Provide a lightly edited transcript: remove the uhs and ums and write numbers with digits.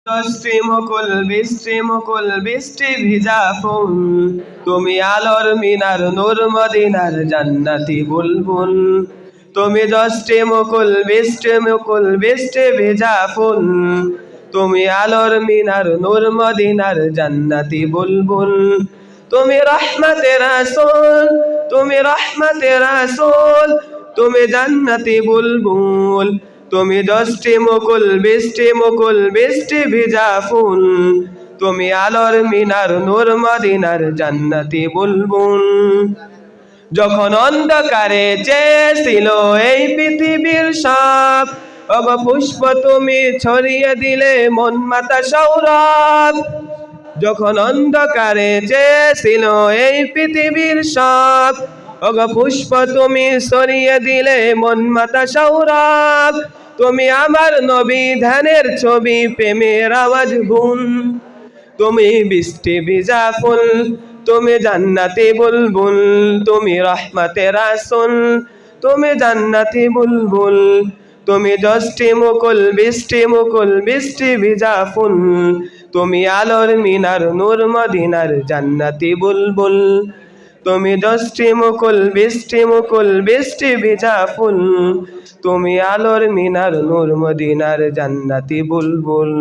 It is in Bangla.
দশটি মুকুল বৃষ্টি ভিজা ফুল, তুমি আলোর মিনার নূর মদিনার জান্নাতি বুলবুল। তুমি দশটি মুকুল বৃষ্টি ভিজা ফুল, তুমি আলোর মিনার নূর মদিনার জান্নাতি বুলবুল। তুমি রহমতে রাসূল, তুমি রহমতে রাসূল, তুমি জান্নাতি বুলবুল। তুমি দশটি মুকুল বৃষ্টি ভিজা ফুল, তুমি আলোর মিনার নূর মদিনার জান্নাতি বুলবুল। যখন অন্ধকারে চেয়েছিল এই পৃথিবীর সব, ওগো পুষ্প তুমি ছড়িয়ে দিলে মন মাতা সৌরভ। যখন অন্ধকারে চেয়েছিল এই পৃথিবীর সব, ওগো পুষ্প তুমি ছড়িয়ে দিলে মন মাতা সৌরভ। তুমি আমার নবী ধ্যানের ছবি প্রেমের আওয়াজ গুন, তুমি বৃষ্টি ভিজা ফুল, তুমি জান্নাতি বুলবুল। তুমি রহমতে রাসূল, তুমি জান্নাতি বুলবুল। তুমি দশটি মুকুল বৃষ্টি ভিজা ফুল, তুমি আলোর মিনার নূর মদিনার জান্নাতি বুলবুল। তুমি দশটি মুকুল বৃষ্টি ভিজা ফুল, তুমি আলোর মিনার নূর মদিনার জান্নাতি বুলবুল।